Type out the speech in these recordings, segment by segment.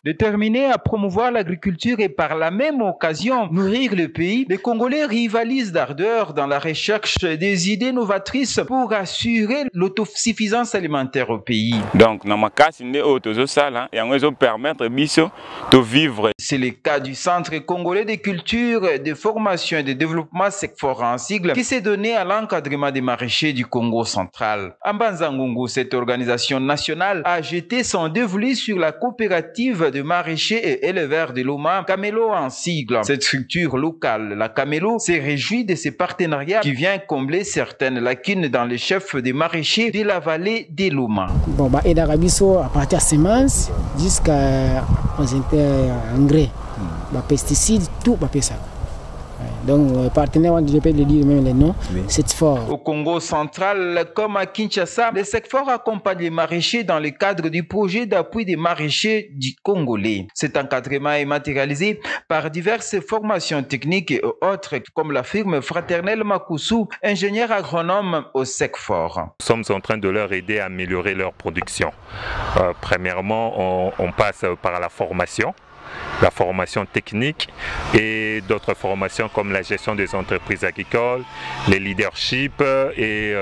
Déterminés à promouvoir l'agriculture et par la même occasion nourrir le pays, les Congolais rivalisent d'ardeur dans la recherche des idées novatrices pour assurer l'autosuffisance alimentaire au pays. Donc, dans ma cas, permettre de vivre. C'est le cas du Centre congolais de culture, de formation et de développement SECFOR en sigle qui s'est donné à l'encadrement des maraîchers du Congo central. À Mbanza-Ngungu, cette organisation nationale a jeté son dévolu sur la coopérative de maraîchers et éleveurs de Loma, Camelo en sigle. Cette structure locale, la Camelo, s'est réjouie de ces partenariats qui vient combler certaines lacunes dans les chefs des maraîchers de la vallée de Loma. Bon, et d'Arabiso à partir de semences jusqu'à engrais, pesticides, tout ça. Donc, partenaires, je peux le dire même les noms, c'est fort. Au Congo central, comme à Kinshasa, le SECFOR accompagne les maraîchers dans le cadre du projet d'appui des maraîchers du Congolais. Cet encadrement est matérialisé par diverses formations techniques et autres, comme la firme Fraternelle Makusu, ingénieur agronome au SECFOR. Nous sommes en train de leur aider à améliorer leur production. Premièrement, on passe par la formation technique et d'autres formations comme la gestion des entreprises agricoles, le leadership et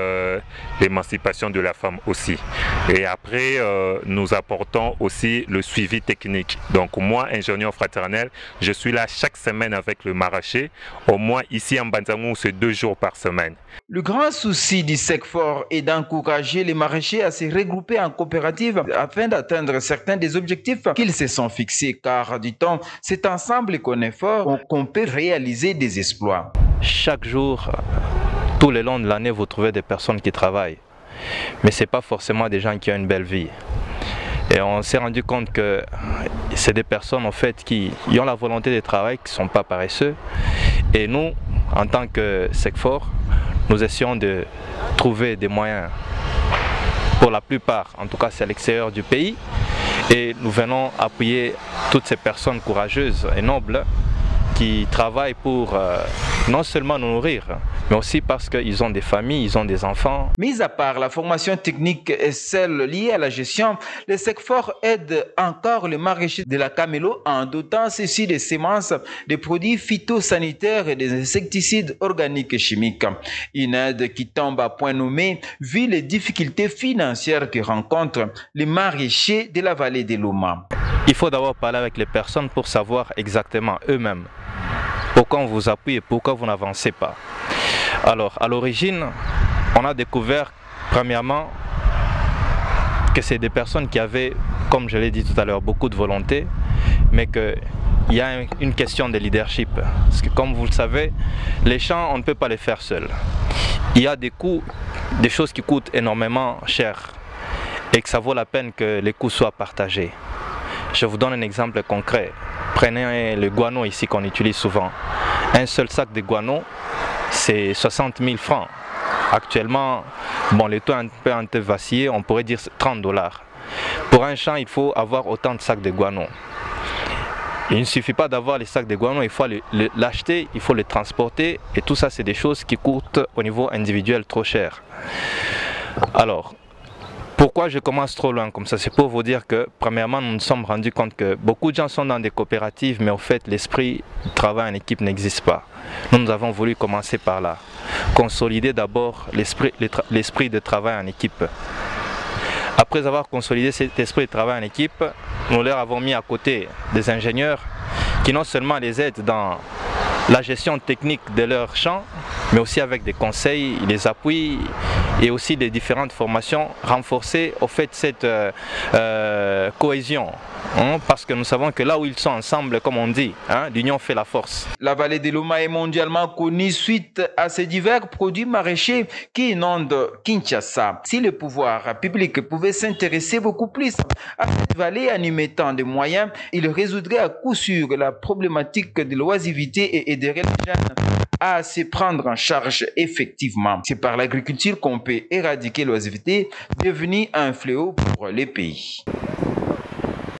l'émancipation de la femme aussi. Et après, nous apportons aussi le suivi technique. Donc moi, ingénieur fraternel, je suis là chaque semaine avec le maraîcher. Au moins ici en Mbanza-Ngungu, c'est 2 jours par semaine. Le grand souci du SECFOR est d'encourager les maraîchers à se regrouper en coopérative afin d'atteindre certains des objectifs qu'ils se sont fixés, car du temps, c'est ensemble qu'on est fort qu'on peut réaliser des exploits. Chaque jour, tout le long de l'année, vous trouvez des personnes qui travaillent, mais ce n'est pas forcément des gens qui ont une belle vie. Et on s'est rendu compte que c'est des personnes en fait qui ont la volonté de travailler, qui ne sont pas paresseux. Et nous, en tant que SECFOR, nous essayons de trouver des moyens, pour la plupart, en tout cas c'est à l'extérieur du pays, et nous venons appuyer toutes ces personnes courageuses et nobles qui travaillent pour non seulement nous nourrir, mais aussi parce qu'ils ont des familles, ils ont des enfants. Mis à part la formation technique et celle liée à la gestion, le SECFOR aide encore les maraîchers de la Camelo en dotant ceux-ci des semences, des produits phytosanitaires et des insecticides organiques et chimiques. Une aide qui tombe à point nommé vu les difficultés financières que rencontrent les maraîchers de la vallée de Loma. Il faut d'abord parler avec les personnes pour savoir exactement eux-mêmes pourquoi on vous appuie et pourquoi vous n'avancez pas. Alors, à l'origine, on a découvert, premièrement, que c'est des personnes qui avaient, comme je l'ai dit tout à l'heure, beaucoup de volonté, mais qu'il y a une question de leadership. Parce que, comme vous le savez, les champs, on ne peut pas les faire seuls. Il y a des coûts, des choses qui coûtent énormément cher et que ça vaut la peine que les coûts soient partagés. Je vous donne un exemple concret. Prenez le guano ici qu'on utilise souvent. Un seul sac de guano, c'est 60 000 francs. Actuellement, bon, le taux peut un peu vaciller, on pourrait dire 30 $. Pour un champ, il faut avoir autant de sacs de guano. Il ne suffit pas d'avoir les sacs de guano, il faut l'acheter, il faut les transporter. Et tout ça, c'est des choses qui coûtent au niveau individuel trop cher. Alors, pourquoi je commence trop loin comme ça? C'est pour vous dire que, premièrement, nous nous sommes rendus compte que beaucoup de gens sont dans des coopératives, mais au fait, l'esprit de travail en équipe n'existe pas. Nous avons voulu commencer par là. Consolider d'abord l'esprit de travail en équipe. Après avoir consolidé cet esprit de travail en équipe, nous leur avons mis à côté des ingénieurs qui non seulement les aident dans la gestion technique de leur champ, mais aussi avec des conseils, les appuis et aussi des différentes formations renforcer au fait cette cohésion. Parce que nous savons que là où ils sont ensemble, comme on dit, l'union fait la force. La vallée de Loma est mondialement connue suite à ces divers produits maraîchers qui inondent Kinshasa. Si le pouvoir public pouvait s'intéresser beaucoup plus à cette vallée en y mettant des moyens, il résoudrait à coup sûr la problématique de l'oisivité et aiderait les jeunes à se prendre en charge effectivement. C'est par l'agriculture qu'on peut éradiquer l'oisivité, devenue un fléau pour les pays.